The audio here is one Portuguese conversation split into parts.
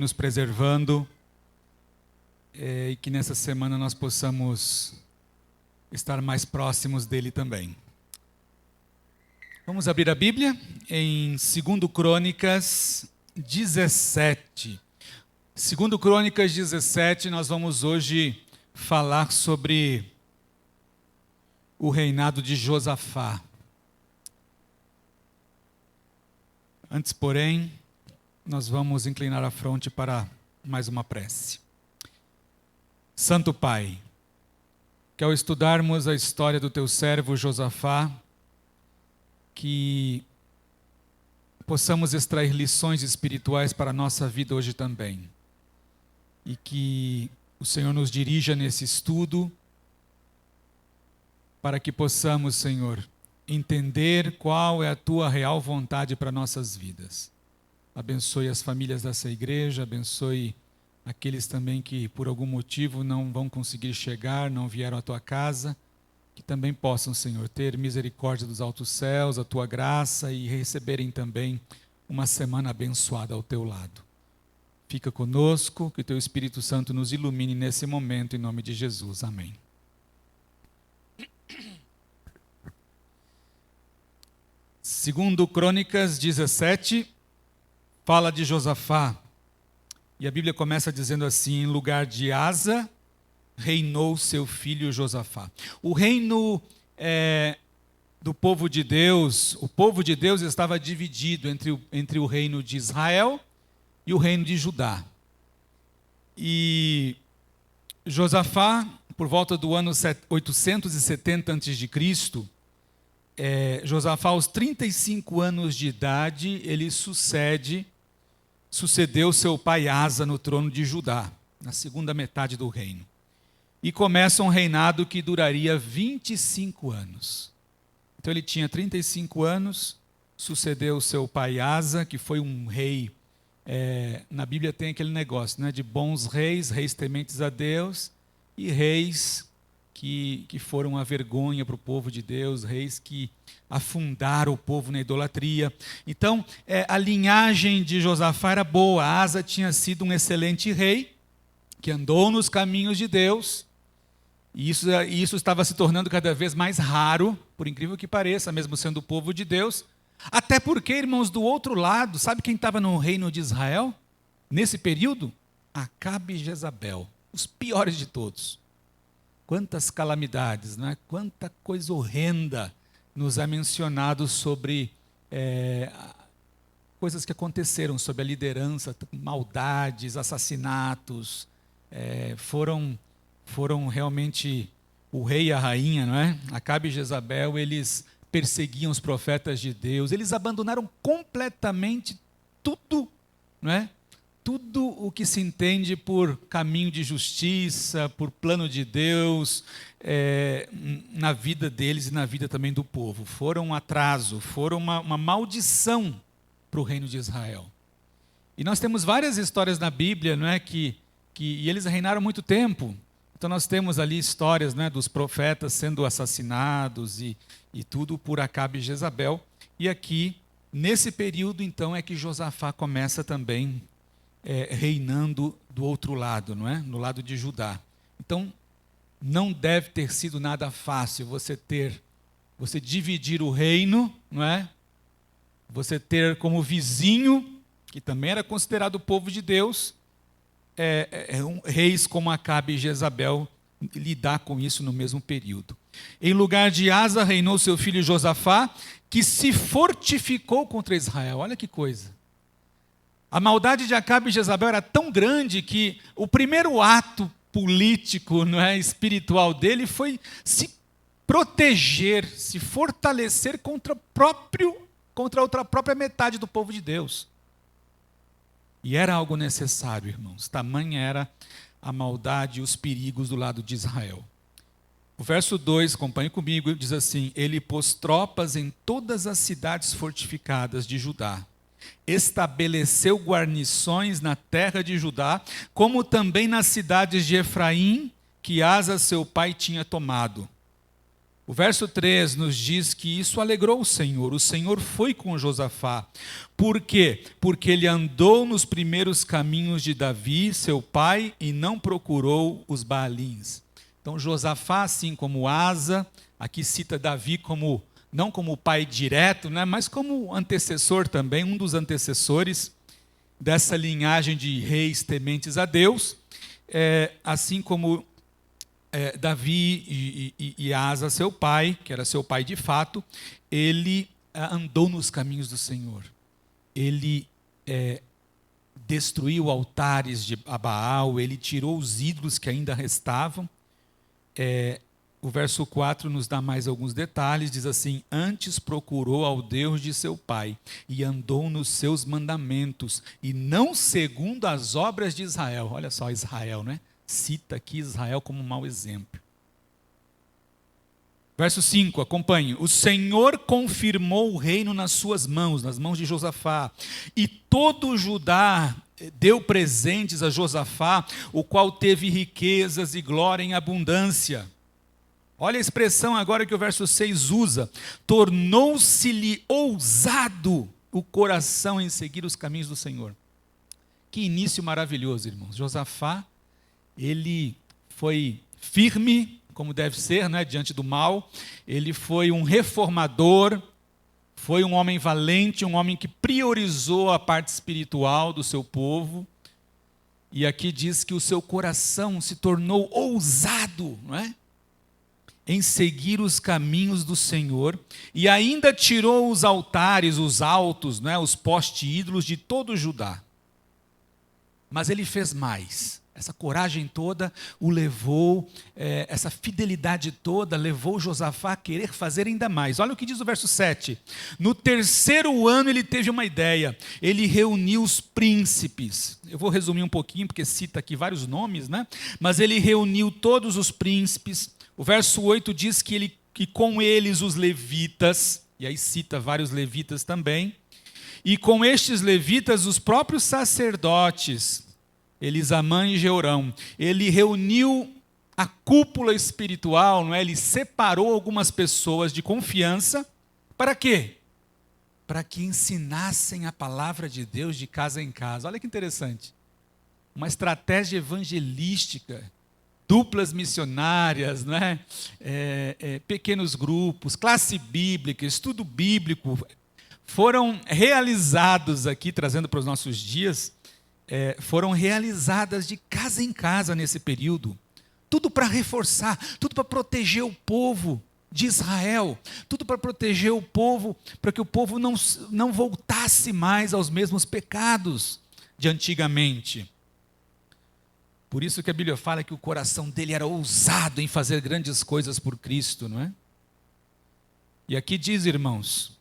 nos preservando, e que nessa semana nós possamos estar mais próximos dele também. Vamos abrir a Bíblia em 2 Crônicas 17. 2 Crônicas 17, nós vamos hoje falar sobre o reinado de Josafá. Antes, porém, nós vamos inclinar a fronte para mais uma prece. Santo Pai, que ao estudarmos a história do teu servo Josafá, que possamos extrair lições espirituais para a nossa vida hoje também. E que o Senhor nos dirija nesse estudo, para que possamos, Senhor, entender qual é a tua real vontade para nossas vidas. Abençoe as famílias dessa igreja, abençoe aqueles também que por algum motivo não vão conseguir chegar, não vieram à tua casa, que também possam, Senhor, ter misericórdia dos altos céus, a tua graça e receberem também uma semana abençoada ao teu lado. Fica conosco, que o teu Espírito Santo nos ilumine nesse momento, em nome de Jesus. Amém. Segundo Crônicas 17, fala de Josafá. E a Bíblia começa dizendo assim: em lugar de Asa, reinou seu filho Josafá. O reino do povo de Deus, o povo de Deus estava dividido entre o reino de Israel e o reino de Judá. E Josafá, por volta do ano 870 a.C., Josafá, aos 35 anos de idade, ele sucedeu seu pai Asa no trono de Judá, na segunda metade do reino. E começa um reinado que duraria 25 anos. Então ele tinha 35 anos, sucedeu seu pai Asa, que foi um rei. Na Bíblia tem aquele negócio, né, de bons reis, reis tementes a Deus, e reis que foram a vergonha para o povo de Deus, reis que afundaram o povo na idolatria. Então, a linhagem de Josafá era boa. Asa tinha sido um excelente rei, que andou nos caminhos de Deus, e isso estava se tornando cada vez mais raro, por incrível que pareça, mesmo sendo o povo de Deus. Até porque, irmãos, do outro lado, sabe quem estava no reino de Israel? Nesse período? Acabe e Jezabel, os piores de todos. Quantas calamidades, né? Quanta coisa horrenda nos é mencionado sobre coisas que aconteceram sob a liderança, maldades, assassinatos. Foram realmente o rei e a rainha, não é? Acabe e Jezabel, eles perseguiam os profetas de Deus, eles abandonaram completamente tudo, não é? Tudo o que se entende por caminho de justiça, por plano de Deus, na vida deles e na vida também do povo. Foram um atraso, foram uma maldição para o reino de Israel. E nós temos várias histórias na Bíblia, não é, e eles reinaram muito tempo. Então nós temos ali histórias, né, dos profetas sendo assassinados e tudo por Acabe e Jezabel. E aqui, nesse período, então, é que Josafá começa também reinando do outro lado, não é? No lado de Judá. Então, não deve ter sido nada fácil você dividir o reino, não é? Você ter como vizinho, que também era considerado o povo de Deus, reis como Acabe e Jezabel, lidar com isso no mesmo período. Em lugar de Asa, reinou seu filho Josafá, que se fortificou contra Israel. Olha que coisa. A maldade de Acabe e Jezabel era tão grande que o primeiro ato político, não é, espiritual dele foi se proteger, se fortalecer contra a própria metade do povo de Deus. E era algo necessário, irmãos. Tamanha era a maldade e os perigos do lado de Israel. O verso 2, acompanhe comigo, diz assim: ele pôs tropas em todas as cidades fortificadas de Judá. Estabeleceu guarnições na terra de Judá, como também nas cidades de Efraim, que Asa, seu pai, tinha tomado. O verso 3 nos diz que isso alegrou o Senhor foi com Josafá. Por quê? Porque ele andou nos primeiros caminhos de Davi, seu pai, e não procurou os Baalins. Então Josafá, assim como Asa, aqui cita Davi como, não como pai direto, né, mas como antecessor também, um dos antecessores dessa linhagem de reis tementes a Deus, assim como Davi e Asa, seu pai, que era seu pai de fato, ele andou nos caminhos do Senhor. Ele destruiu altares de Baal, ele tirou os ídolos que ainda restavam. O verso 4 nos dá mais alguns detalhes, diz assim: antes procurou ao Deus de seu pai, e andou nos seus mandamentos, e não segundo as obras de Israel. Olha só Israel, né? Cita aqui Israel como um mau exemplo. Verso 5, acompanhe. O Senhor confirmou o reino nas suas mãos, nas mãos de Josafá, e todo Judá deu presentes a Josafá, o qual teve riquezas e glória em abundância. Olha a expressão agora que o verso 6 usa: tornou-se-lhe ousado o coração em seguir os caminhos do Senhor. Que início maravilhoso, irmãos. Josafá, ele foi firme, como deve ser, né, diante do mal. Ele foi um reformador, foi um homem valente, um homem que priorizou a parte espiritual do seu povo. E aqui diz que o seu coração se tornou ousado, não é? Em seguir os caminhos do Senhor, e ainda tirou os altares, os altos, né, os poste-ídolos de todo Judá. Mas ele fez mais. Essa coragem toda o levou, essa fidelidade toda levou Josafá a querer fazer ainda mais. Olha o que diz o verso 7. No terceiro ano ele teve uma ideia. Ele reuniu os príncipes. Eu vou resumir um pouquinho, porque cita aqui vários nomes, né? Mas ele reuniu todos os príncipes. O verso 8 diz que com eles os levitas, e aí cita vários levitas também, e com estes levitas os próprios sacerdotes, Elisamã e Jeorão. Ele reuniu a cúpula espiritual, não é? Ele separou algumas pessoas de confiança, para quê? Para que ensinassem a palavra de Deus de casa em casa. Olha que interessante. Uma estratégia evangelística, duplas missionárias, né? Pequenos grupos, classe bíblica, estudo bíblico, foram realizados aqui, trazendo para os nossos dias, foram realizadas de casa em casa nesse período. Tudo para reforçar, tudo para proteger o povo de Israel, tudo para proteger o povo, para que o povo não voltasse mais aos mesmos pecados de antigamente. Por isso que a Bíblia fala que o coração dele era ousado em fazer grandes coisas por Cristo, não é? E aqui diz, irmãos,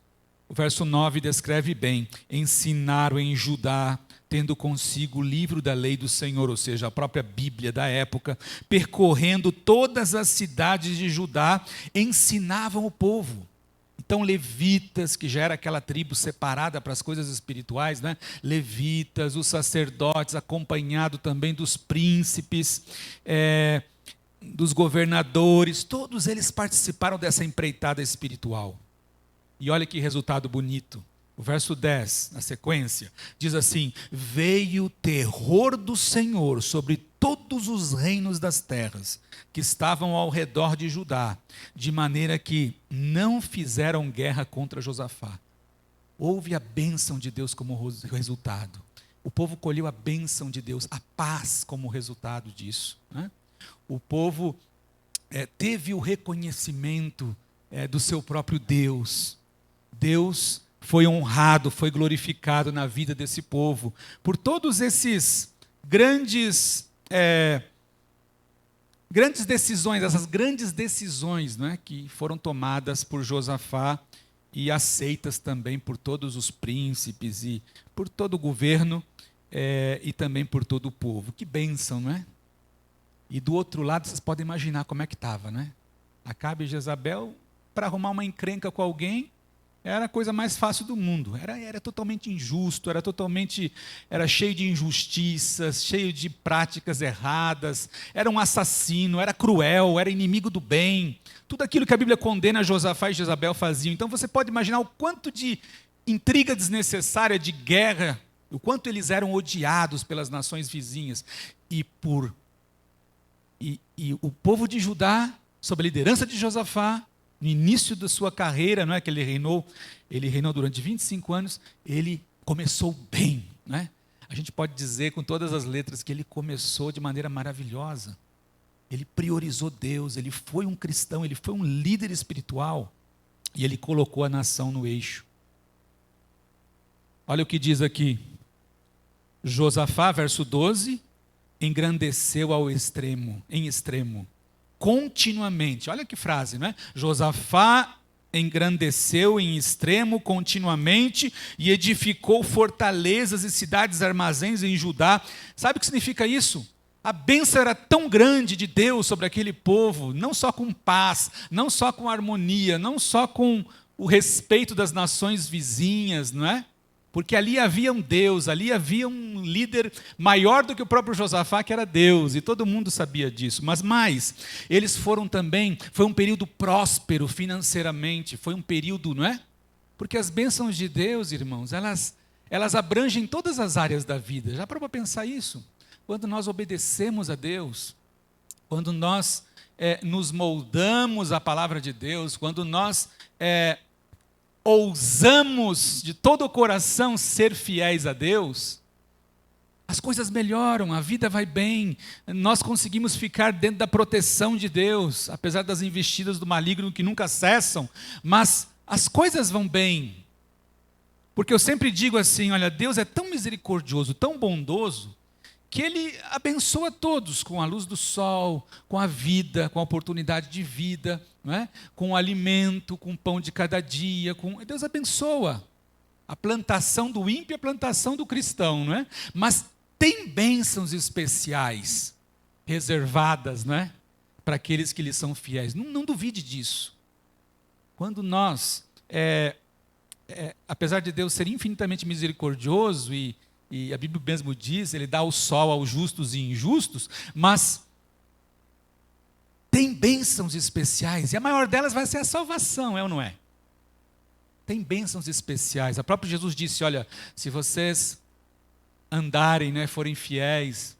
o verso 9 descreve bem: ensinaram em Judá, tendo consigo o livro da lei do Senhor, ou seja, a própria Bíblia da época, percorrendo todas as cidades de Judá, ensinavam o povo. Então, levitas, que já era aquela tribo separada para as coisas espirituais, né? Levitas, os sacerdotes, acompanhado também dos príncipes, dos governadores, todos eles participaram dessa empreitada espiritual. E olha que resultado bonito. O verso 10, na sequência, diz assim: veio o terror do Senhor sobre todos os reinos das terras que estavam ao redor de Judá, de maneira que não fizeram guerra contra Josafá. Houve a bênção de Deus como resultado. O povo colheu a bênção de Deus, a paz como resultado disso, né? O povo teve o reconhecimento do seu próprio Deus. Deus foi honrado, foi glorificado na vida desse povo, por todos esses grandes decisões, essas grandes decisões, né, que foram tomadas por Josafá e aceitas também por todos os príncipes e por todo o governo e também por todo o povo. Que bênção, não é? E do outro lado, vocês podem imaginar como é que estava, né? Acabe e Jezabel, para arrumar uma encrenca com alguém, Era a coisa mais fácil do mundo. Era totalmente injusto, era cheio de injustiças, cheio de práticas erradas. Era um assassino, era cruel, era inimigo do bem. Tudo aquilo que a Bíblia condena Josafá e Jezabel faziam. Então você pode imaginar o quanto de intriga desnecessária, de guerra, o quanto eles eram odiados pelas nações vizinhas. E o povo de Judá, sob a liderança de Josafá, no início da sua carreira, não é que ele reinou durante 25 anos, ele começou bem, não é? A gente pode dizer com todas as letras que ele começou de maneira maravilhosa. Ele priorizou Deus, ele foi um cristão, ele foi um líder espiritual e ele colocou a nação no eixo. Olha o que diz aqui. Josafá, verso 12, engrandeceu em extremo, continuamente. Olha que frase, não é? Josafá engrandeceu em extremo continuamente e edificou fortalezas e cidades armazéns em Judá. Sabe o que significa isso? A bênção era tão grande de Deus sobre aquele povo, não só com paz, não só com harmonia, não só com o respeito das nações vizinhas, não é? Porque ali havia um Deus, ali havia um líder maior do que o próprio Josafá, que era Deus, e todo mundo sabia disso. Mas mais, eles foram também, foi um período próspero financeiramente, foi um período, não é? Porque as bênçãos de Deus, irmãos, elas abrangem todas as áreas da vida. Já parou para pensar isso? Quando nós obedecemos a Deus, quando nós nos moldamos à palavra de Deus, quando nós ousamos de todo o coração ser fiéis a Deus, as coisas melhoram, a vida vai bem, nós conseguimos ficar dentro da proteção de Deus, apesar das investidas do maligno que nunca cessam, mas as coisas vão bem. Porque eu sempre digo assim, olha, Deus é tão misericordioso, tão bondoso, que Ele abençoa todos com a luz do sol, com a vida, com a oportunidade de vida, não é? Com o alimento, com o pão de cada dia. Deus abençoa a plantação do ímpio e a plantação do cristão, não é? Mas tem bênçãos especiais reservadas, não é? Para aqueles que lhe são fiéis. Não duvide disso. Quando nós, apesar de Deus ser infinitamente misericordioso e a Bíblia mesmo diz, Ele dá o sol aos justos e injustos, mas tem bênçãos especiais, e a maior delas vai ser a salvação, é ou não é? Tem bênçãos especiais. O próprio Jesus disse, olha, se vocês andarem, né, forem fiéis,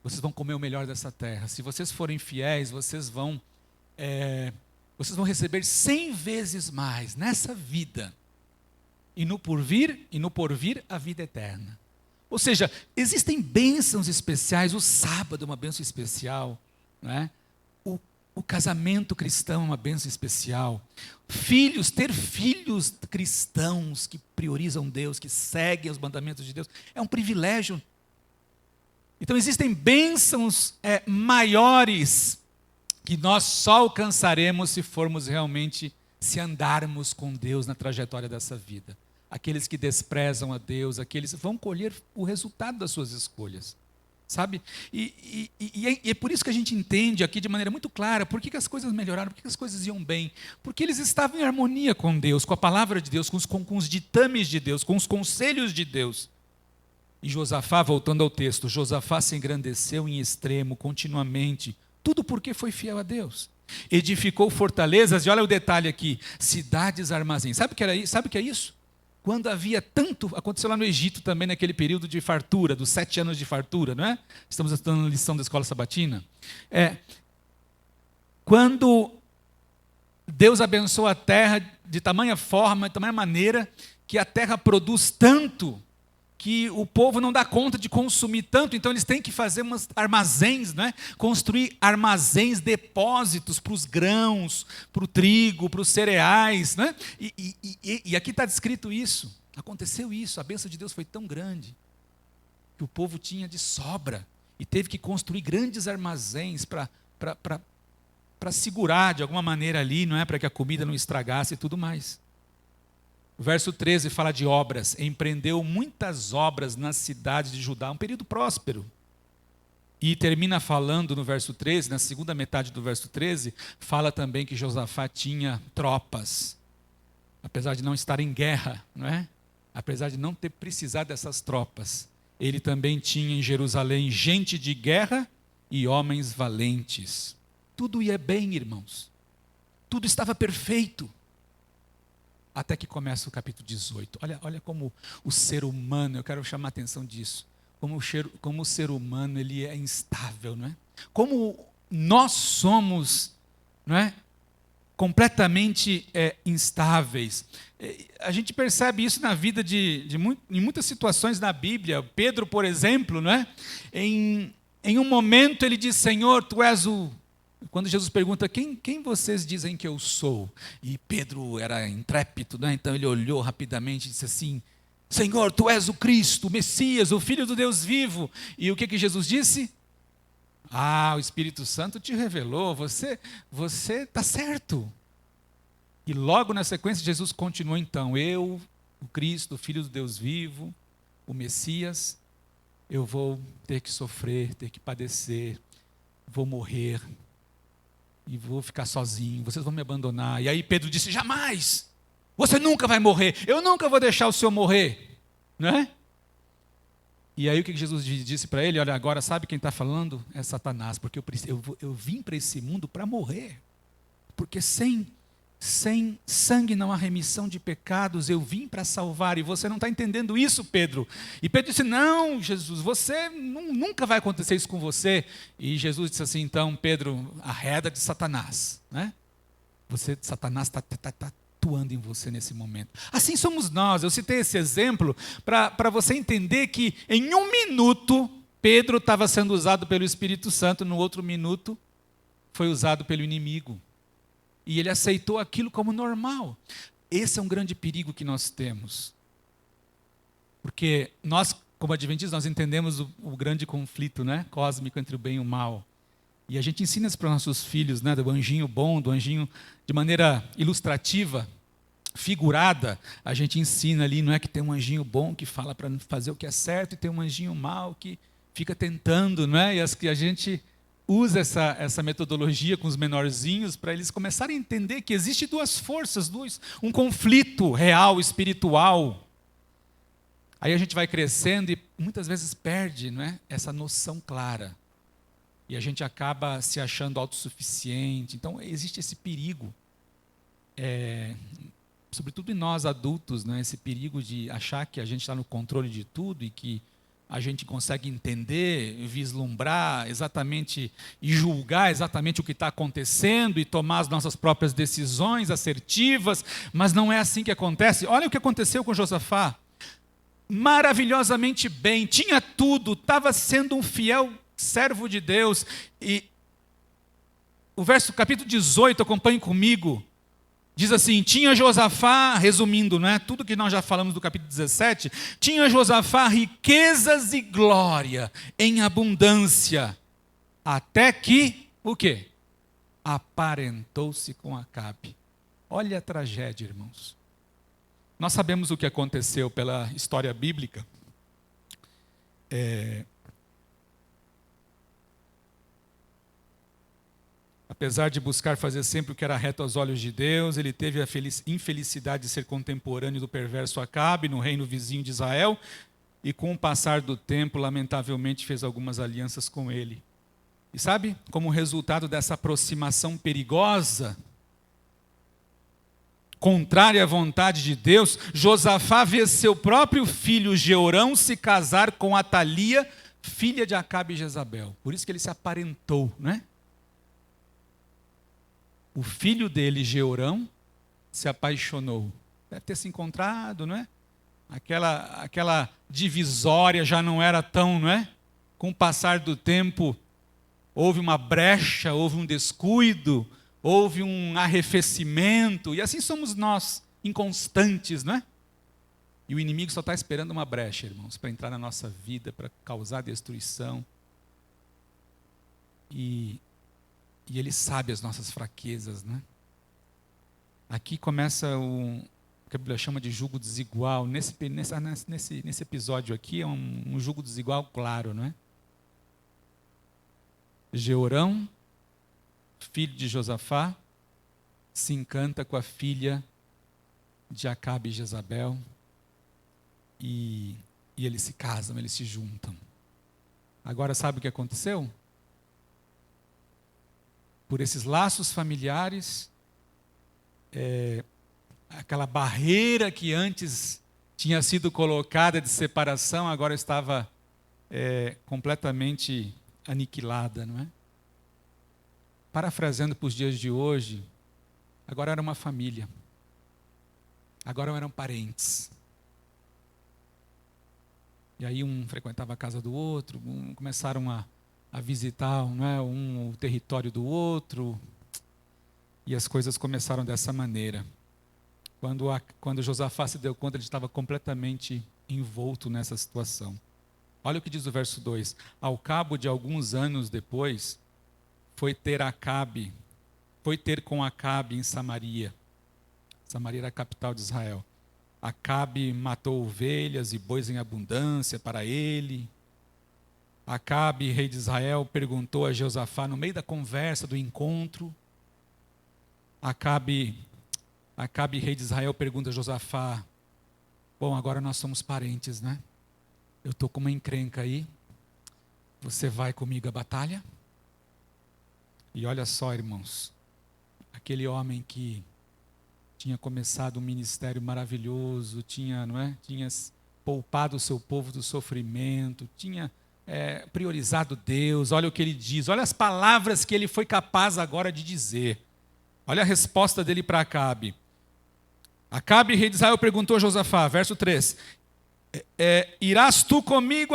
vocês vão comer o melhor dessa terra. Se vocês forem fiéis, vocês vão receber 100 vezes mais nessa vida, e no porvir a vida eterna. Ou seja, existem bênçãos especiais. O sábado é uma bênção especial, não é? O casamento cristão é uma bênção especial. Ter filhos cristãos que priorizam Deus, que seguem os mandamentos de Deus, é um privilégio. Então existem bênçãos maiores que nós só alcançaremos se andarmos com Deus na trajetória dessa vida. Aqueles que desprezam a Deus, aqueles vão colher o resultado das suas escolhas, sabe? E é por isso que a gente entende aqui de maneira muito clara por que as coisas melhoraram, por que as coisas iam bem, porque eles estavam em harmonia com Deus, com a palavra de Deus, com os ditames de Deus, com os conselhos de Deus. E Josafá, voltando ao texto, Josafá se engrandeceu em extremo, continuamente, tudo porque foi fiel a Deus. Edificou fortalezas, e olha o detalhe aqui, cidades armazéns. Sabe o que é isso? Quando havia tanto, aconteceu lá no Egito também, naquele período de fartura, dos 7 anos de fartura, não é? Estamos estudando a lição da escola sabatina. Quando Deus abençoa a terra de tamanha forma, de tamanha maneira, que a terra produz tanto, que o povo não dá conta de consumir tanto, então eles têm que fazer umas armazéns, né? Construir armazéns, depósitos para os grãos, para o trigo, para os cereais, né? E aqui está descrito isso, aconteceu isso, a bênção de Deus foi tão grande, que o povo tinha de sobra, e teve que construir grandes armazéns para segurar de alguma maneira ali, não é? Para que a comida não estragasse e tudo mais. O verso 13 fala de obras. Empreendeu muitas obras nas cidades de Judá, um período próspero. E termina falando no verso 13, na segunda metade do verso 13, fala também que Josafá tinha tropas. apesar de não estar em guerra, não é? Apesar de não ter precisado dessas tropas, ele também tinha em Jerusalém gente de guerra e homens valentes. Tudo ia bem, irmãos. Tudo estava perfeito. Até que começa o capítulo 18. Olha como o ser humano, eu quero chamar a atenção disso, como o ser humano ele é instável, não é? Como nós somos, não é? Completamente instáveis. A gente percebe isso na vida em muitas situações na Bíblia. Pedro, por exemplo, não é? Em um momento ele diz: Senhor, tu és o... Quando Jesus pergunta, quem vocês dizem que eu sou? E Pedro era intrépido, né? Então ele olhou rapidamente e disse assim: Senhor, tu és o Cristo, o Messias, o Filho do Deus vivo. E o que Jesus disse? O Espírito Santo te revelou, você está certo. E logo na sequência Jesus continuou então: eu, o Cristo, o Filho do Deus vivo, o Messias, eu vou ter que sofrer, ter que padecer, vou morrer, e vou ficar sozinho, vocês vão me abandonar. E aí Pedro disse: jamais, você nunca vai morrer, eu nunca vou deixar o senhor morrer, não é? E aí o que Jesus disse para ele? Olha, agora sabe quem está falando? É Satanás, porque eu vim para esse mundo para morrer, porque sem sangue não há remissão de pecados, eu vim para salvar, e você não está entendendo isso, Pedro. E Pedro disse: não, Jesus, nunca vai acontecer isso com você. E Jesus disse assim: então, Pedro, arreda de Satanás, né? Satanás está atuando em você nesse momento. Assim somos nós. Eu citei esse exemplo para você entender que em um minuto Pedro estava sendo usado pelo Espírito Santo, no outro minuto foi usado pelo inimigo. E ele aceitou aquilo como normal. Esse é um grande perigo que nós temos. Porque nós, como adventistas, nós entendemos o grande conflito, né, cósmico entre o bem e o mal. E a gente ensina isso para os nossos filhos, né, do anjinho bom, do anjinho de maneira ilustrativa, figurada. A gente ensina ali, não é que tem um anjinho bom que fala para fazer o que é certo e tem um anjinho mau que fica tentando, não é? E a gente usa essa metodologia com os menorzinhos para eles começarem a entender que existe duas forças, um conflito real, espiritual. Aí a gente vai crescendo e muitas vezes perde, não é, essa noção clara. E a gente acaba se achando autossuficiente. Então existe esse perigo, sobretudo em nós adultos, né, esse perigo de achar que a gente está no controle de tudo e que a gente consegue entender, vislumbrar exatamente e julgar exatamente o que está acontecendo e tomar as nossas próprias decisões assertivas, mas não é assim que acontece. Olha o que aconteceu com Josafá. Maravilhosamente bem, tinha tudo, estava sendo um fiel servo de Deus. E o capítulo 18, acompanhe comigo. Diz assim: tinha Josafá, resumindo, não é? Tudo que nós já falamos do capítulo 17, tinha Josafá riquezas e glória em abundância, até que, o quê? Aparentou-se com Acabe. Olha a tragédia, irmãos. Nós sabemos o que aconteceu pela história bíblica. Apesar de buscar fazer sempre o que era reto aos olhos de Deus, ele teve a infelicidade de ser contemporâneo do perverso Acabe no reino vizinho de Israel, e com o passar do tempo, lamentavelmente, fez algumas alianças com ele. E sabe, como resultado dessa aproximação perigosa, contrária à vontade de Deus, Josafá vê seu próprio filho Jeorão se casar com Atalia, filha de Acabe e Jezabel. Por isso que ele se aparentou, não é? O filho dele, Jeorão, se apaixonou. Deve ter se encontrado, não é? Aquela divisória já não era tão, não é? Com o passar do tempo, houve uma brecha, houve um descuido, houve um arrefecimento, e assim somos nós, inconstantes, não é? E o inimigo só está esperando uma brecha, irmãos, para entrar na nossa vida, para causar destruição. E ele sabe as nossas fraquezas, né? Aqui começa o que a Bíblia chama de jugo desigual. Nesse episódio aqui é um jugo desigual claro, não é? Jeorão, filho de Josafá, se encanta com a filha de Acabe e Jezabel, e eles se casam, eles se juntam. Agora sabe o que aconteceu? Por esses laços familiares, aquela barreira que antes tinha sido colocada de separação, agora estava completamente aniquilada, não é? Parafraseando para os dias de hoje, agora era uma família, agora eram parentes. E aí um frequentava a casa do outro, começaram a visitar, não é, o território do outro, e as coisas começaram dessa maneira. Quando Josafá se deu conta, ele estava completamente envolto nessa situação. Olha o que diz o verso 2. Ao cabo de alguns anos depois, foi ter com Acabe em Samaria. Samaria era a capital de Israel. Acabe matou ovelhas e bois em abundância para ele. Acabe, rei de Israel, perguntou a Josafá no meio da conversa, do encontro. Acabe, rei de Israel, pergunta a Josafá: bom, agora nós somos parentes, né? Eu estou com uma encrenca aí. Você vai comigo à batalha? E olha só, irmãos, aquele homem que tinha começado um ministério maravilhoso, tinha poupado o seu povo do sofrimento, tinha priorizado Deus. Olha o que ele diz, olha as palavras que ele foi capaz agora de dizer. Olha a resposta dele para Acabe. Acabe, rei de Israel, perguntou a Josafá, verso 3, irás tu comigo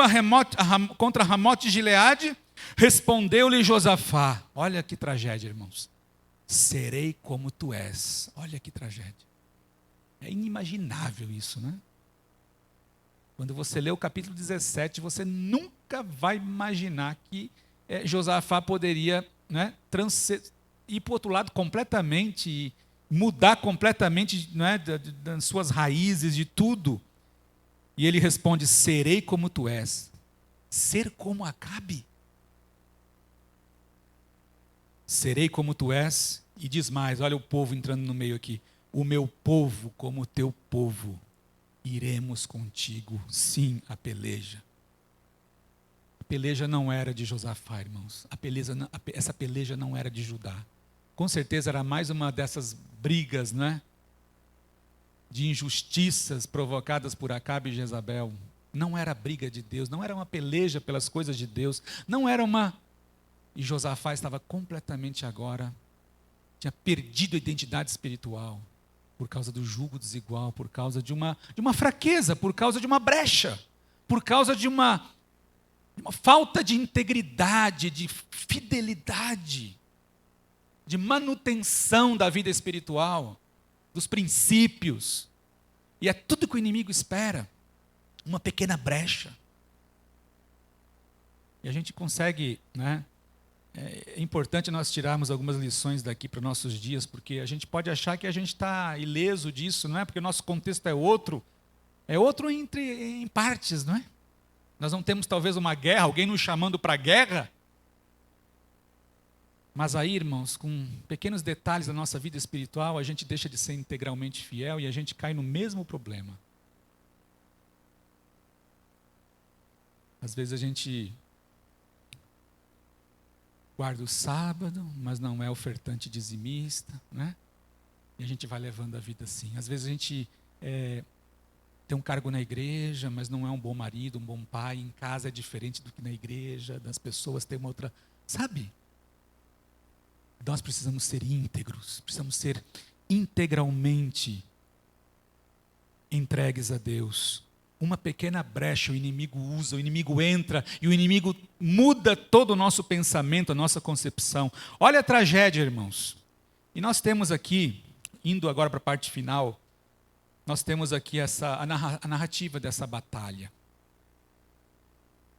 contra Ramote de Gileade? Respondeu-lhe Josafá, olha que tragédia, irmãos, serei como tu és. Olha que tragédia. É inimaginável isso, né? Quando você lê o capítulo 17, você nunca vai imaginar que Josafá poderia, né, ir para o outro lado completamente, e mudar completamente, né, das suas raízes, de tudo. E ele responde: serei como tu és. Ser como Acabe? Serei como tu és. E diz mais, olha o povo entrando no meio aqui: o meu povo como o teu povo, iremos contigo, sim, a peleja. A peleja não era de Josafá, irmãos. Essa peleja não era de Judá. Com certeza era mais uma dessas brigas, né, de injustiças provocadas por Acabe e Jezabel. Não era briga de Deus, não era uma peleja pelas coisas de Deus, não era uma... E Josafá estava completamente agora, tinha perdido a identidade espiritual, por causa do jugo desigual, por causa de uma fraqueza, por causa de uma brecha, por causa de uma falta de integridade, de fidelidade, de manutenção da vida espiritual, dos princípios. E é tudo que o inimigo espera, uma pequena brecha. E a gente consegue, né? É importante nós tirarmos algumas lições daqui para os nossos dias, porque a gente pode achar que a gente está ileso disso, não é? Porque o nosso contexto é outro em partes, não é? Nós não temos talvez uma guerra, alguém nos chamando para a guerra, mas aí, irmãos, com pequenos detalhes da nossa vida espiritual, a gente deixa de ser integralmente fiel e a gente cai no mesmo problema. Às vezes a gente guarda o sábado, mas não é ofertante dizimista, né? E a gente vai levando a vida assim. Às vezes a gente tem um cargo na igreja, mas não é um bom marido, um bom pai. Em casa é diferente do que na igreja, das pessoas têm uma outra... Sabe? Nós precisamos ser íntegros, precisamos ser integralmente entregues a Deus. Uma pequena brecha o inimigo usa, o inimigo entra e o inimigo muda todo o nosso pensamento, a nossa concepção. Olha a tragédia, irmãos. E nós temos aqui, indo agora para a parte final, nós temos aqui a narrativa dessa batalha.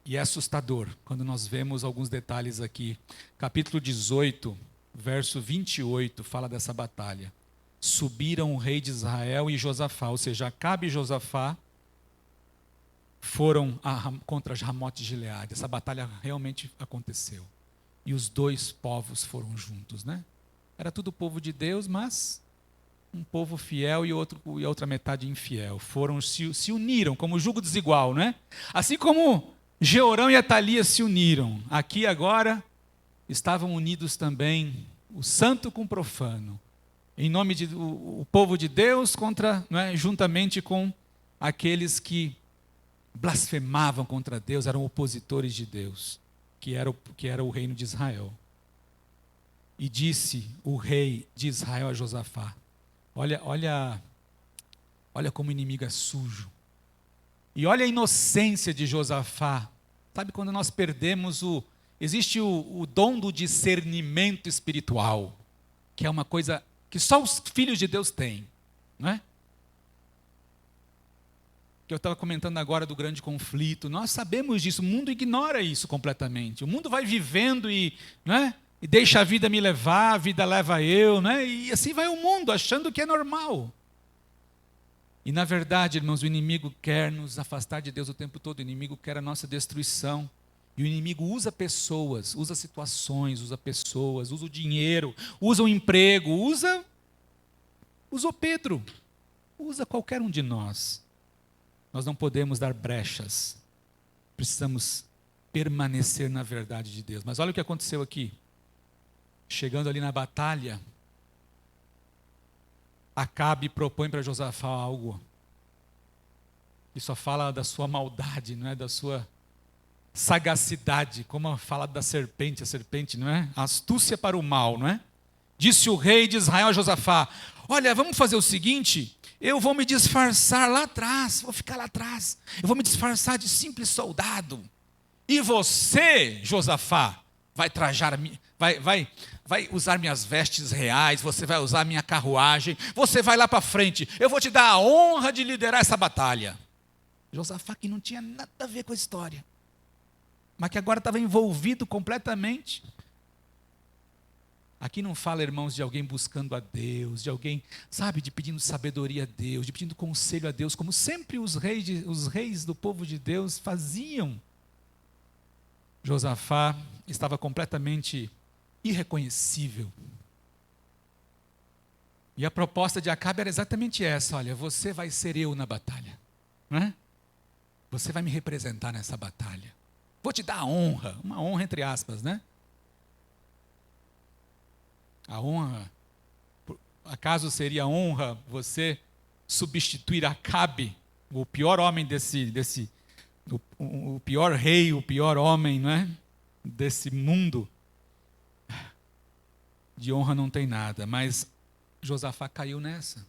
E é assustador quando nós vemos alguns detalhes aqui. Capítulo 18, verso 28, fala dessa batalha. Subiram o rei de Israel e Josafá, ou seja, Acabe e Josafá, foram contra Ramote de Gileade. Essa batalha realmente aconteceu. E os dois povos foram juntos, né? Era tudo povo de Deus, mas um povo fiel e a outra metade infiel. Se uniram como jugo desigual, né? Assim como Jeorão e Atalia se uniram, aqui agora estavam unidos também o santo com o profano, em nome de o povo de Deus contra, não é, juntamente com aqueles que blasfemavam contra Deus, eram opositores de Deus, que era o reino de Israel. E disse o rei de Israel a Josafá: olha como o inimigo é sujo. E olha a inocência de Josafá. Sabe quando nós perdemos existe o dom do discernimento espiritual, que é uma coisa que só os filhos de Deus têm, não é? Que eu estava comentando agora do grande conflito. Nós sabemos disso, o mundo ignora isso completamente. O mundo vai vivendo não é? E deixa a vida me levar, a vida leva eu, né? E assim vai o mundo, achando que é normal. E na verdade, irmãos, o inimigo quer nos afastar de Deus o tempo todo, o inimigo quer a nossa destruição. E o inimigo usa pessoas, usa situações, usa pessoas, usa o dinheiro, usa o emprego, usou Pedro, usa qualquer um de nós. Nós não podemos dar brechas, precisamos permanecer na verdade de Deus. Mas olha o que aconteceu aqui. Chegando ali na batalha, Acabe propõe para Josafá algo que só fala da sua maldade, não é? Da sua sagacidade, como fala da serpente, a serpente, não é? A astúcia para o mal, não é? Disse o rei de Israel a Josafá: olha, vamos fazer o seguinte, eu vou me disfarçar lá atrás, vou ficar lá atrás, eu vou me disfarçar de simples soldado, e você, Josafá, vai trajar, vai usar minhas vestes reais, você vai usar minha carruagem, você vai lá para frente, eu vou te dar a honra de liderar essa batalha. Josafá, que não tinha nada a ver com a história, mas que agora estava envolvido completamente. Aqui não fala, irmãos, de alguém buscando a Deus, de alguém, sabe, de pedindo sabedoria a Deus, de pedindo conselho a Deus, como sempre os reis do povo de Deus faziam. Josafá estava completamente irreconhecível. E a proposta de Acabe era exatamente essa: olha, você vai ser eu na batalha, não é? Você vai me representar nessa batalha. Vou te dar a honra, uma honra entre aspas, né? A honra, acaso seria honra você substituir Acabe, o pior homem o pior rei, o pior homem, não é? Desse mundo? De honra não tem nada, mas Josafá caiu nessa.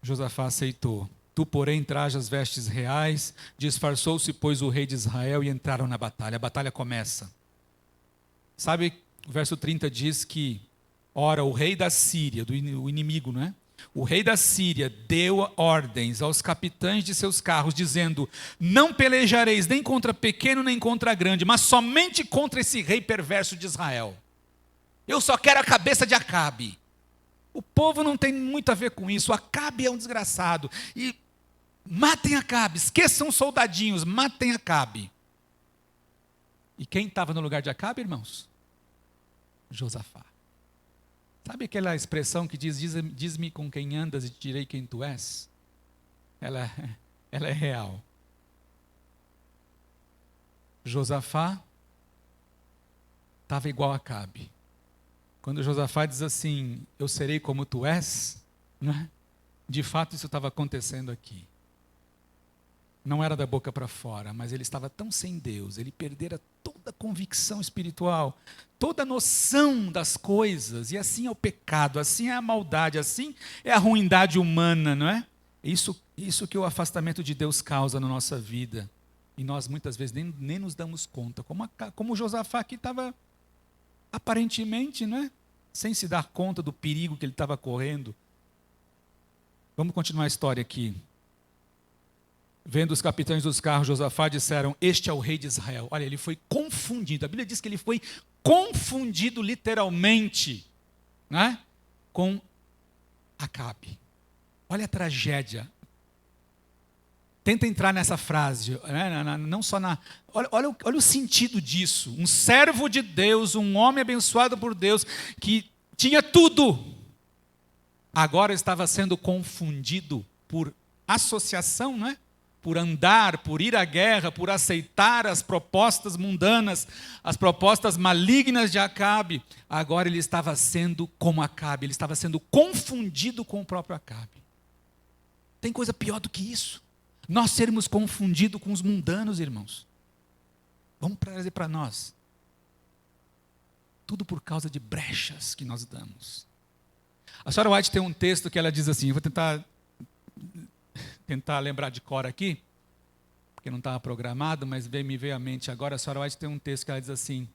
Josafá aceitou. Tu, porém, traja as vestes reais, disfarçou-se, pois, o rei de Israel, e entraram na batalha. A batalha começa. Sabe, o verso 30 diz que, ora, o rei da Síria, o inimigo, não é? O rei da Síria deu ordens aos capitães de seus carros, dizendo: não pelejareis nem contra pequeno nem contra grande, mas somente contra esse rei perverso de Israel. Eu só quero a cabeça de Acabe. O povo não tem muito a ver com isso. Acabe é um desgraçado. E matem Acabe, esqueçam os soldadinhos, matem Acabe. E quem estava no lugar de Acabe, irmãos? Josafá. Sabe aquela expressão que diz-me com quem andas e te direi quem tu és? Ela é real. Josafá estava igual a Acabe. Quando Josafá diz assim: eu serei como tu és, não é? De fato isso estava acontecendo aqui. Não era da boca para fora, mas ele estava tão sem Deus, ele perdera toda a convicção espiritual, toda a noção das coisas, e assim é o pecado, assim é a maldade, assim é a ruindade humana, não é? Isso que o afastamento de Deus causa na nossa vida, e nós muitas vezes nem nos damos conta, como Josafá aqui estava aparentemente, não é? Sem se dar conta do perigo que ele estava correndo. Vamos continuar a história aqui. Vendo os capitães dos carros, Josafá disseram: este é o rei de Israel. Olha, ele foi confundido. A Bíblia diz que ele foi confundido literalmente, né, com Acabe. Olha a tragédia. Tenta entrar nessa frase, né, não só na... Olha o sentido disso. Um servo de Deus, um homem abençoado por Deus, que tinha tudo, agora estava sendo confundido por associação, não é? Por andar, por ir à guerra, por aceitar as propostas mundanas, as propostas malignas de Acabe. Agora ele estava sendo como Acabe, ele estava sendo confundido com o próprio Acabe. Tem coisa pior do que isso? Nós sermos confundidos com os mundanos, irmãos. Vamos trazer para nós. Tudo por causa de brechas que nós damos. A senhora White tem um texto que ela diz assim, eu vou tentar lembrar de cor aqui, porque não estava programado, mas me veio à mente agora. A senhora White tem um texto que ela diz assim: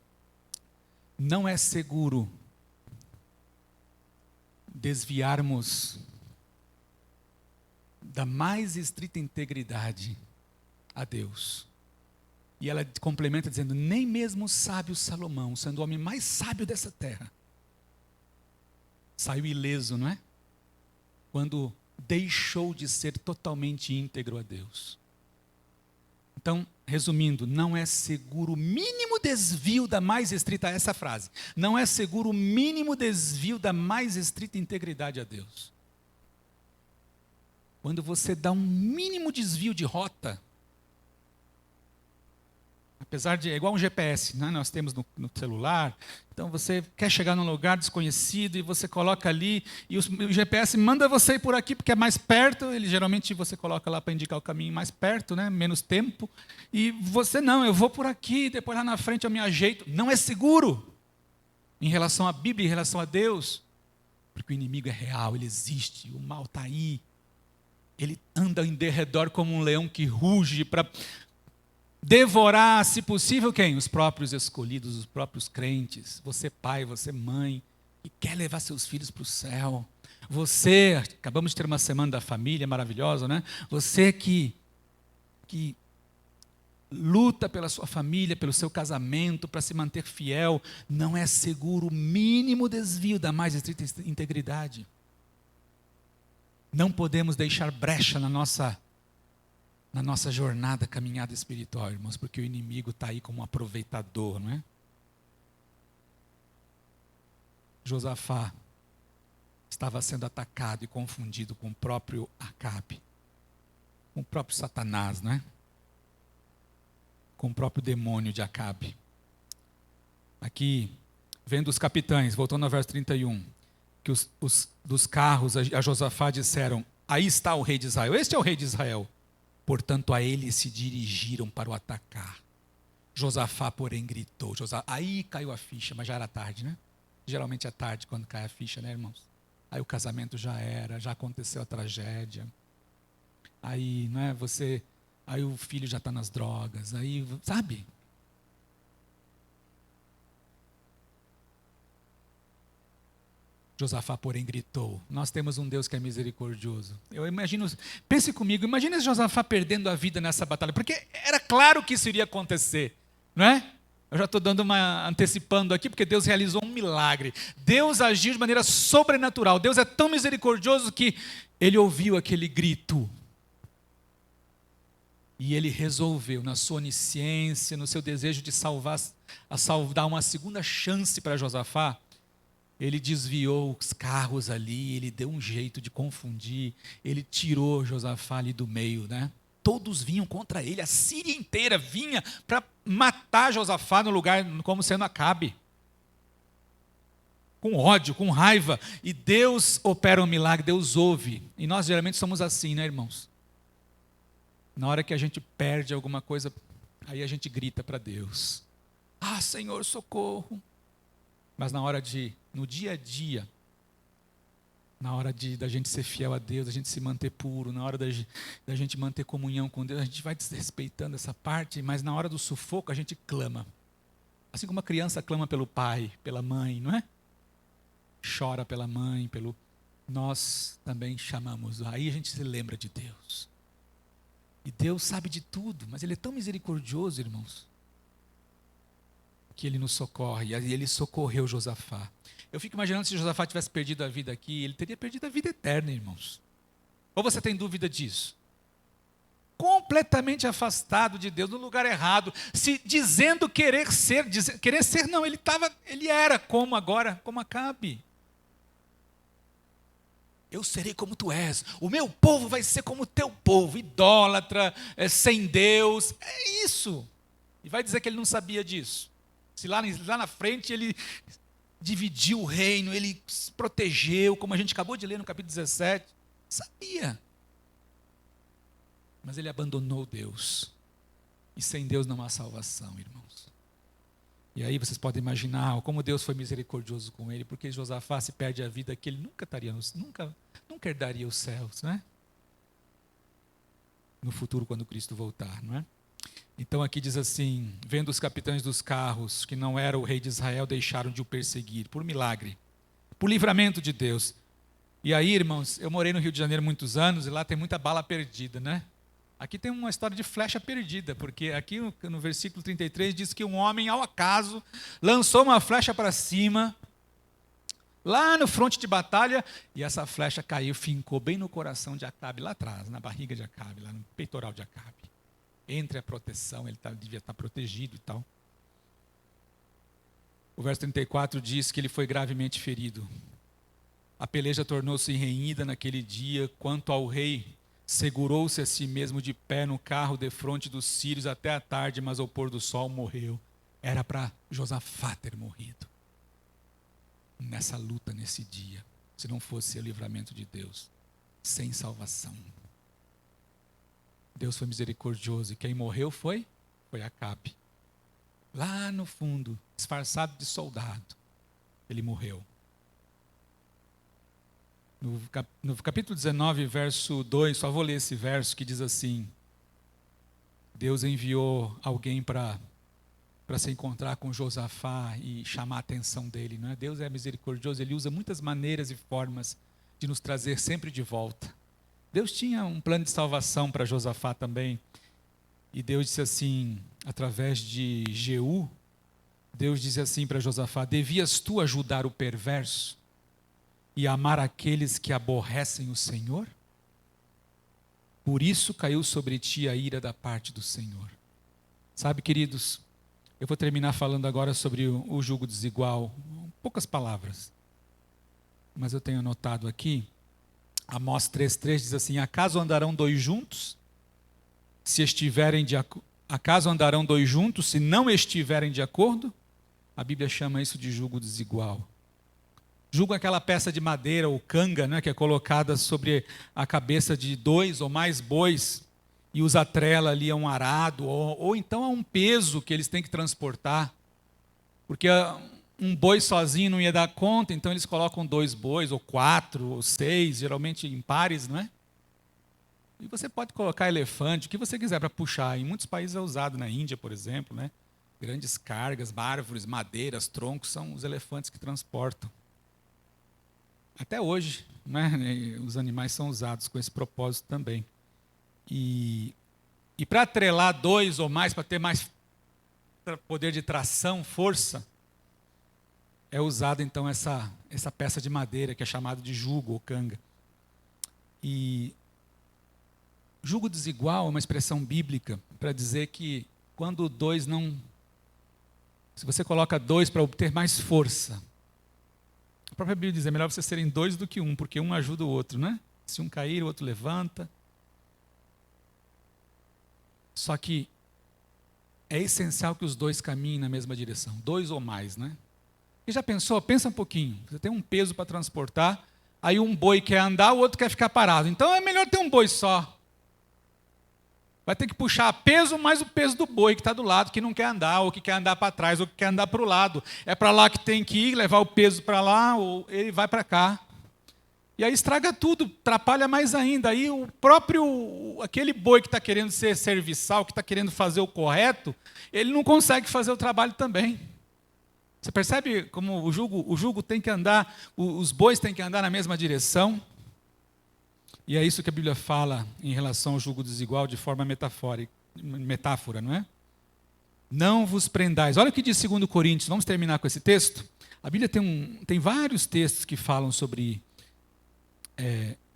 não é seguro desviarmos da mais estrita integridade a Deus. E ela complementa dizendo, nem mesmo o sábio Salomão, sendo o homem mais sábio dessa terra, saiu ileso, não é? Quando deixou de ser totalmente íntegro a Deus. Então, resumindo, não é seguro o mínimo desvio da mais estrita, essa frase, não é seguro o mínimo desvio da mais estrita integridade a Deus. Quando você dá um mínimo desvio de rota, apesar de, é igual um GPS, né? Nós temos no celular, então você quer chegar num lugar desconhecido e você coloca ali, e o GPS manda você ir por aqui porque é mais perto, ele geralmente você coloca lá para indicar o caminho mais perto, né? Menos tempo, e você não, eu vou por aqui, depois lá na frente eu me ajeito. Não é seguro em relação à Bíblia, em relação a Deus, porque o inimigo é real, ele existe, o mal está aí, ele anda em derredor como um leão que ruge para devorar, se possível, quem? Os próprios escolhidos, os próprios crentes. Você pai, você mãe, que quer levar seus filhos para o céu. Você, acabamos de ter uma semana da família maravilhosa, né? Você que luta pela sua família, pelo seu casamento, para se manter fiel, não é seguro o mínimo desvio da mais estrita integridade. Não podemos deixar brecha na nossa jornada, caminhada espiritual, irmãos, porque o inimigo está aí como um aproveitador, não é? Josafá estava sendo atacado e confundido com o próprio Acabe, com o próprio Satanás, não é? Com o próprio demônio de Acabe. Aqui, vendo os capitães, voltando ao verso 31, que dos carros a Josafá disseram, aí está o rei de Israel, este é o rei de Israel. Portanto, a ele se dirigiram para o atacar. Josafá, porém, gritou. Aí caiu a ficha, mas já era tarde, né? Geralmente é tarde quando cai a ficha, né, irmãos? Aí o casamento já era, já aconteceu a tragédia. Aí, não é, aí o filho já está nas drogas, aí, sabe? Josafá, porém, gritou. Nós temos um Deus que é misericordioso. Eu imagino, pense comigo, imagine Josafá perdendo a vida nessa batalha, porque era claro que isso iria acontecer, não é? Eu já estou antecipando aqui, porque Deus realizou um milagre. Deus agiu de maneira sobrenatural. Deus é tão misericordioso que ele ouviu aquele grito. E ele resolveu, na sua onisciência, no seu desejo de dar uma segunda chance para Josafá, ele desviou os carros ali, ele deu um jeito de confundir, ele tirou Josafá ali do meio, né? Todos vinham contra ele, a Síria inteira vinha para matar Josafá no lugar como sendo Acabe. Com ódio, com raiva. E Deus opera um milagre, Deus ouve. E nós geralmente somos assim, né, irmãos? Na hora que a gente perde alguma coisa, aí a gente grita para Deus. Ah, Senhor, socorro. Mas no dia a dia, na hora da gente ser fiel a Deus, da gente se manter puro, na hora da gente manter comunhão com Deus, a gente vai desrespeitando essa parte, mas na hora do sufoco a gente clama. Assim como a criança clama pelo pai, pela mãe, não é? Chora pela mãe, nós também chamamos. Aí a gente se lembra de Deus. E Deus sabe de tudo, mas Ele é tão misericordioso, irmãos, que Ele nos socorre, e Ele socorreu Josafá. Eu fico imaginando se Josafá tivesse perdido a vida aqui, ele teria perdido a vida eterna, irmãos. Ou você tem dúvida disso? Completamente afastado de Deus, no lugar errado, se dizendo querer ser não, ele era como agora, como Acabe. eu serei como tu és, o meu povo vai ser como o teu povo, idólatra, sem Deus, é isso. E vai dizer que ele não sabia disso. Se lá na frente ele dividiu o reino, ele se protegeu, como a gente acabou de ler no capítulo 17, sabia. Mas ele abandonou Deus. E sem Deus não há salvação, irmãos. E aí vocês podem imaginar como Deus foi misericordioso com ele, porque Josafá se perde a vida que ele nunca herdaria os céus, né? No futuro, quando Cristo voltar, não é? Então aqui diz assim, vendo os capitães dos carros, que não era o rei de Israel, deixaram de o perseguir, por milagre, por livramento de Deus. E aí, irmãos, eu morei no Rio de Janeiro muitos anos, e lá tem muita bala perdida, né? Aqui tem uma história de flecha perdida, porque aqui no versículo 33 diz que um homem, ao acaso, lançou uma flecha para cima, lá no fronte de batalha, e essa flecha caiu, fincou bem no coração de Acabe, lá atrás, na barriga de Acabe, lá no peitoral de Acabe. Entre a proteção, ele devia estar protegido e tal. O verso 34 diz que ele foi gravemente ferido. A peleja tornou-se renhida naquele dia, quanto ao rei, segurou-se a si mesmo de pé no carro defronte dos sírios até a tarde, mas ao pôr do sol morreu. Era para Josafá ter morrido nessa luta, nesse dia, se não fosse o livramento de Deus, sem salvação. Deus foi misericordioso, e quem morreu foi Acabe. Lá no fundo, disfarçado de soldado, ele morreu. No capítulo 19, verso 2, só vou ler esse verso que diz assim: Deus enviou alguém para se encontrar com Josafá e chamar a atenção dele, não é? Deus é misericordioso, ele usa muitas maneiras e formas de nos trazer sempre de volta. Deus tinha um plano de salvação para Josafá também, e Deus disse assim, através de Jeú, Deus disse assim para Josafá: devias tu ajudar o perverso e amar aqueles que aborrecem o Senhor? Por isso caiu sobre ti a ira da parte do Senhor. Sabe, queridos, eu vou terminar falando agora sobre o jugo desigual, poucas palavras, mas eu tenho anotado aqui. Amós 3,3 diz assim: acaso andarão dois juntos, acaso andarão dois juntos, se não estiverem de acordo? A Bíblia chama isso de jugo desigual. Jugo é aquela peça de madeira, ou canga, né, que é colocada sobre a cabeça de dois ou mais bois, e os atrela ali a um arado, ou então a um peso que eles têm que transportar, porque um boi sozinho não ia dar conta, então eles colocam dois bois, ou 4, ou 6, geralmente em pares, não é? E você pode colocar elefante, o que você quiser para puxar. Em muitos países é usado, na Índia, por exemplo, né? Grandes cargas, árvores, madeiras, troncos, são os elefantes que transportam. Até hoje, né? Os animais são usados com esse propósito também. E para atrelar dois ou mais, para ter mais poder de tração, força, é usada então essa peça de madeira que é chamada de jugo ou canga. E jugo desigual é uma expressão bíblica para dizer que quando dois não... Se você coloca dois para obter mais força, a própria Bíblia diz, é melhor vocês serem dois do que um, porque um ajuda o outro, né? Se um cair, o outro levanta. Só que é essencial que os dois caminhem na mesma direção, dois ou mais, né? E já pensou? Pensa um pouquinho. Você tem um peso para transportar, aí um boi quer andar, o outro quer ficar parado. Então é melhor ter um boi só. Vai ter que puxar peso mais o peso do boi que está do lado, que não quer andar, ou que quer andar para trás, ou que quer andar para o lado. É para lá que tem que ir, levar o peso para lá, ou ele vai para cá. E aí estraga tudo, atrapalha mais ainda. Aí aquele boi que está querendo ser serviçal, que está querendo fazer o correto, ele não consegue fazer o trabalho também. Você percebe como o jugo tem que andar, os bois têm que andar na mesma direção? E é isso que a Bíblia fala em relação ao jugo desigual de forma metáfora, não é? Não vos prendais. Olha o que diz 2 Coríntios, vamos terminar com esse texto? A Bíblia tem vários textos que falam sobre,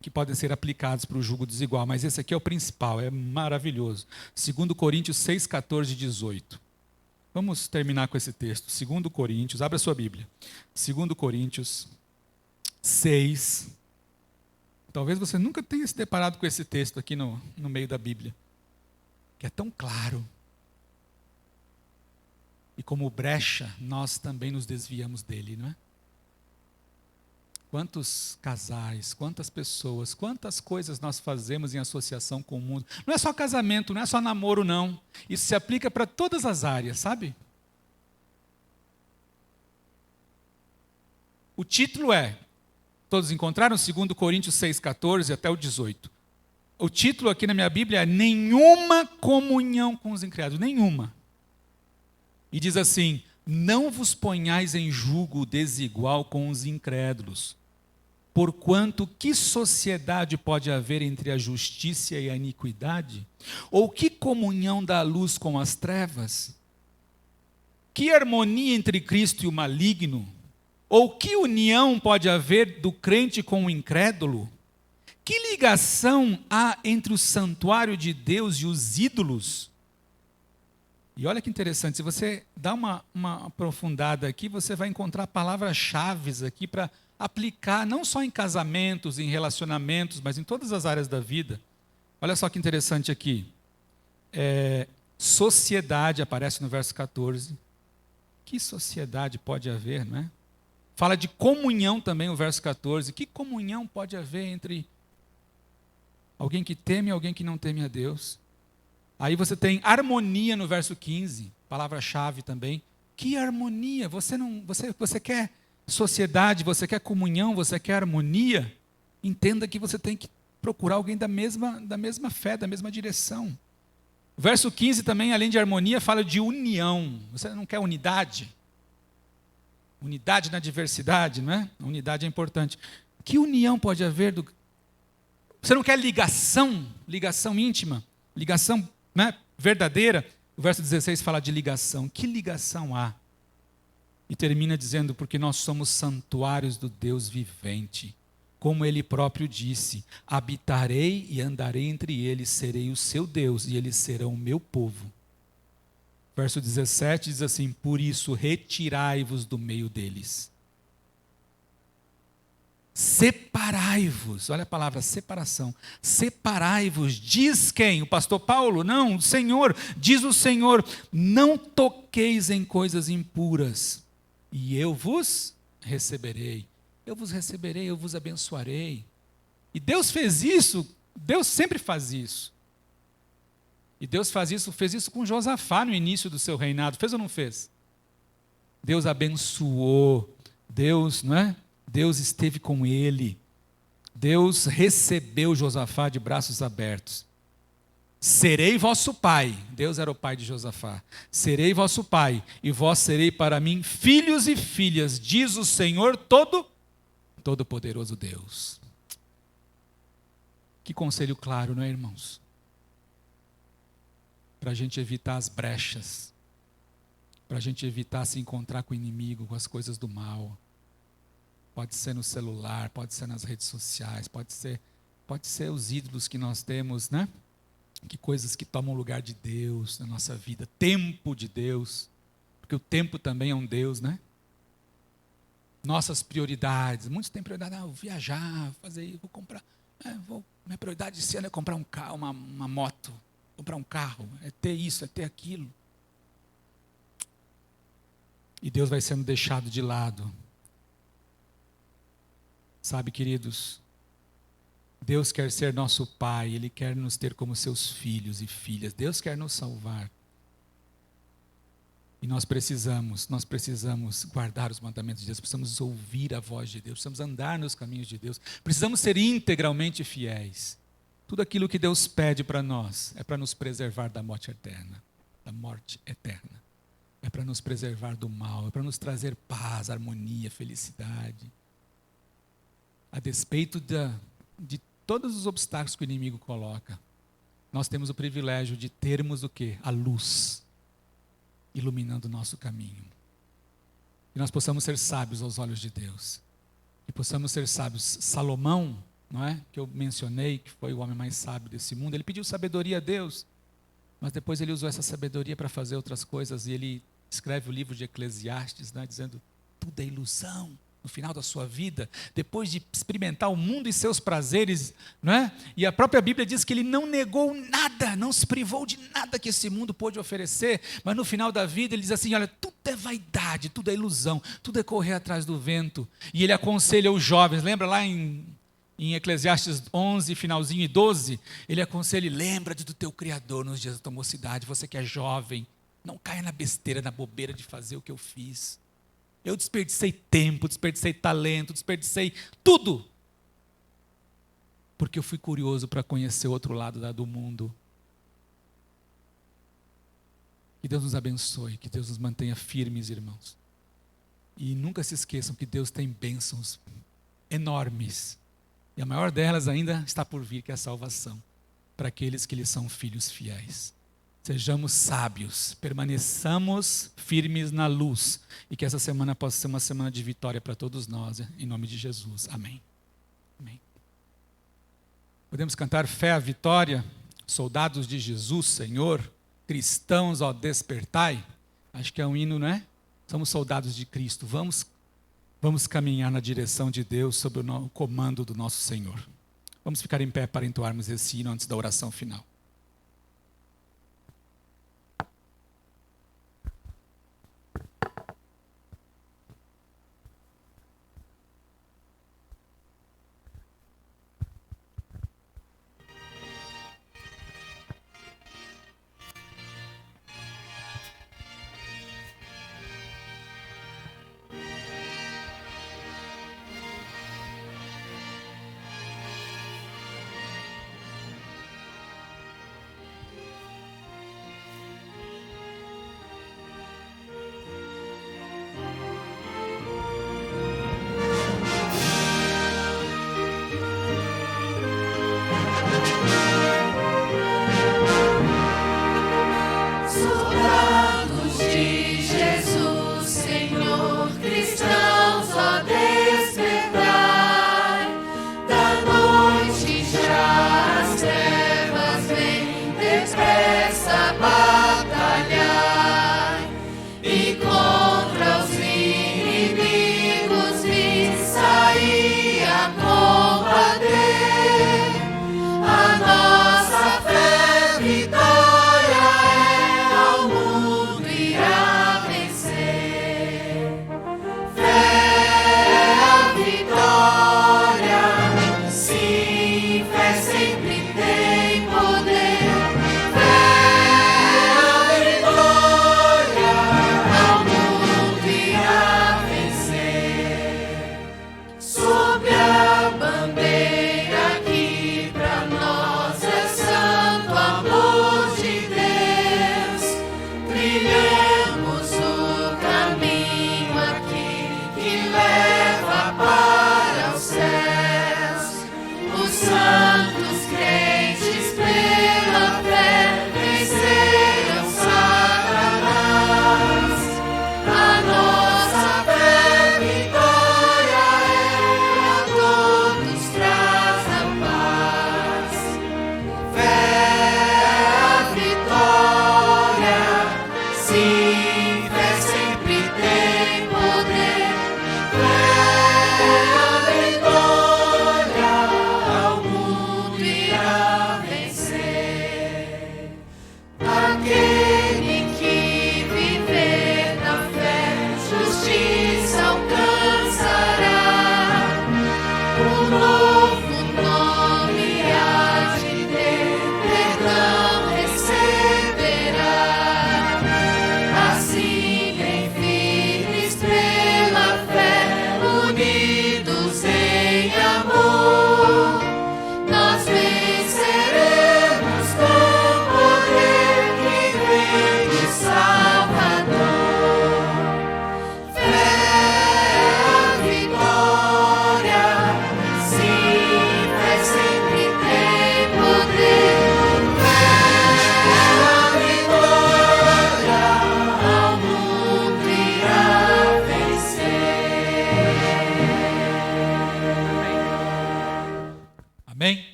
que podem ser aplicados para o jugo desigual, mas esse aqui é o principal, é maravilhoso. 2 Coríntios 6, 14 e 18. Vamos terminar com esse texto. 2 Coríntios, abra sua Bíblia. 2 Coríntios 6, Talvez você nunca tenha se deparado com esse texto aqui no meio da Bíblia, que é tão claro. E como brecha, nós também nos desviamos dele, não é? Quantos casais, quantas pessoas, quantas coisas nós fazemos em associação com o mundo. Não é só casamento, não é só namoro, não. Isso se aplica para todas as áreas, sabe? O título é, todos encontraram? 2 Coríntios 6,14 até o 18. O título aqui na minha Bíblia é Nenhuma comunhão com os incrédulos, nenhuma. E diz assim, não vos ponhais em julgo desigual com os incrédulos, porquanto que sociedade pode haver entre a justiça e a iniquidade? Ou que comunhão da luz com as trevas? Que harmonia entre Cristo e o maligno? Ou que união pode haver do crente com o incrédulo? Que ligação há entre o santuário de Deus e os ídolos? E olha que interessante, se você dá uma aprofundada aqui, você vai encontrar palavras-chave aqui para aplicar não só em casamentos, em relacionamentos, mas em todas as áreas da vida. Olha só que interessante aqui. Sociedade aparece no verso 14. Que sociedade pode haver, não é? Fala de comunhão também, o verso 14. Que comunhão pode haver entre alguém que teme e alguém que não teme a Deus? Aí você tem harmonia no verso 15, palavra-chave também. Que harmonia? Você quer sociedade, você quer comunhão, você quer harmonia? Entenda que você tem que procurar alguém da mesma fé, da mesma direção. O verso 15 também, além de harmonia, fala de união. Você não quer unidade? Unidade na diversidade, não é? A unidade é importante. Que união pode haver? Você não quer ligação íntima, ligação, né, verdadeira? O verso 16 fala de ligação. Que ligação há? E termina dizendo, porque nós somos santuários do Deus vivente. Como ele próprio disse, habitarei e andarei entre eles, serei o seu Deus e eles serão o meu povo. Verso 17 diz assim, por isso retirai-vos do meio deles. Separai-vos, olha a palavra separação, separai-vos, diz quem? O pastor Paulo? Não, o Senhor, diz o Senhor, não toqueis em coisas impuras, e eu vos receberei, eu vos abençoarei. E Deus fez isso, Deus sempre faz isso. E Deus fez isso com Josafá no início do seu reinado, fez ou não fez? Deus abençoou, Deus, não é? Deus esteve com ele, Deus recebeu Josafá de braços abertos. Serei vosso pai, Deus era o pai de Josafá, serei vosso pai, e vós serei para mim filhos e filhas, diz o Senhor Todo-Poderoso Deus. Que conselho claro, não é, irmãos? Para a gente evitar as brechas, para a gente evitar se encontrar com o inimigo, com as coisas do mal. Pode ser no celular, pode ser nas redes sociais, pode ser os ídolos que nós temos, né? Que coisas que tomam o lugar de Deus na nossa vida, tempo de Deus, porque o tempo também é um Deus, né? Nossas prioridades, muitos têm prioridade, vou viajar, fazer isso, vou comprar, minha prioridade esse ano é comprar um carro, uma moto, comprar um carro, é ter isso, é ter aquilo. E Deus vai sendo deixado de lado. Sabe, queridos, Deus quer ser nosso Pai, Ele quer nos ter como seus filhos e filhas, Deus quer nos salvar. E nós precisamos guardar os mandamentos de Deus, precisamos ouvir a voz de Deus, precisamos andar nos caminhos de Deus, precisamos ser integralmente fiéis. Tudo aquilo que Deus pede para nós é para nos preservar da morte eterna, é para nos preservar do mal, é para nos trazer paz, harmonia, felicidade. A despeito de todos os obstáculos que o inimigo coloca, nós temos o privilégio de termos o quê? A luz, iluminando o nosso caminho. E nós possamos ser sábios aos olhos de Deus. E possamos ser sábios. Salomão, não é? Que eu mencionei, que foi o homem mais sábio desse mundo, ele pediu sabedoria a Deus, mas depois ele usou essa sabedoria para fazer outras coisas, e ele escreve o livro de Eclesiastes, né, dizendo, tudo é ilusão. no final da sua vida, depois de experimentar o mundo e seus prazeres, não é? E a própria Bíblia diz que ele não negou nada, não se privou de nada que esse mundo pôde oferecer, mas no final da vida ele diz assim, olha, tudo é vaidade, tudo é ilusão, tudo é correr atrás do vento. E ele aconselha os jovens, lembra lá em Eclesiastes 11, finalzinho e 12, ele aconselha, lembra-te do teu Criador nos dias da tua mocidade, você que é jovem, não caia na besteira, na bobeira de fazer o que eu fiz. Eu desperdicei tempo, desperdicei talento, desperdicei tudo, porque eu fui curioso para conhecer o outro lado do mundo. Que Deus nos abençoe, que Deus nos mantenha firmes, irmãos. E nunca se esqueçam que Deus tem bênçãos enormes. E a maior delas ainda está por vir, que é a salvação, para aqueles que lhe são filhos fiéis. Sejamos sábios, permaneçamos firmes na luz, e que essa semana possa ser uma semana de vitória para todos nós, em nome de Jesus. Amém. Amém. Podemos cantar Fé à Vitória, Soldados de Jesus, Senhor, cristãos, ó despertai. Acho que é um hino, não é? Somos soldados de Cristo, vamos caminhar na direção de Deus, sob o comando do nosso Senhor. Vamos ficar em pé para entoarmos esse hino antes da oração final.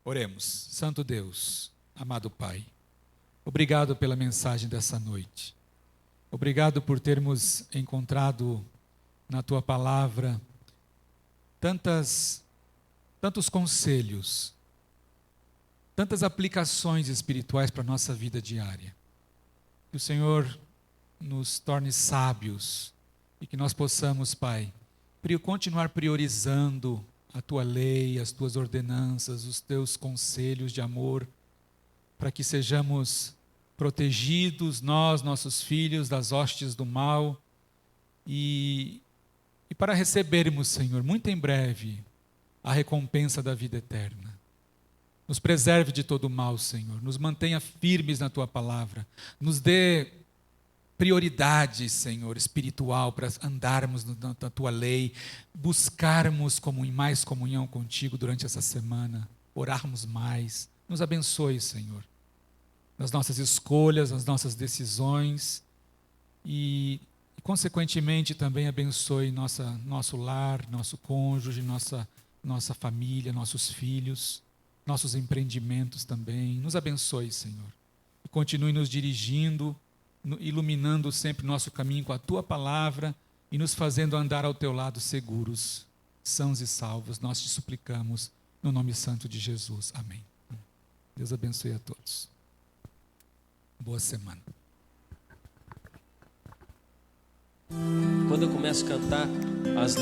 Oremos. Santo Deus, amado Pai, obrigado pela mensagem dessa noite. Obrigado por termos encontrado na tua palavra tantos conselhos, tantas aplicações espirituais para a nossa vida diária. Que o Senhor nos torne sábios e que nós possamos, Pai, continuar priorizando a tua lei, as tuas ordenanças, os teus conselhos de amor, para que sejamos protegidos, nós, nossos filhos, das hostes do mal, e para recebermos, Senhor, muito em breve, a recompensa da vida eterna. Nos preserve de todo o mal, Senhor, nos mantenha firmes na tua palavra, nos dê prioridade, Senhor, espiritual, para andarmos na tua lei, buscarmos mais comunhão contigo durante essa semana, orarmos mais. Nos abençoe, Senhor, nas nossas escolhas, nas nossas decisões e consequentemente, também abençoe nosso lar, nosso cônjuge, nossa família, nossos filhos, nossos empreendimentos também. Nos abençoe, Senhor. E continue nos dirigindo, iluminando sempre nosso caminho com a Tua palavra e nos fazendo andar ao Teu lado seguros, sãos e salvos. Nós te suplicamos no nome santo de Jesus. Amém. Deus abençoe a todos. Boa semana. Quando eu começo a cantar as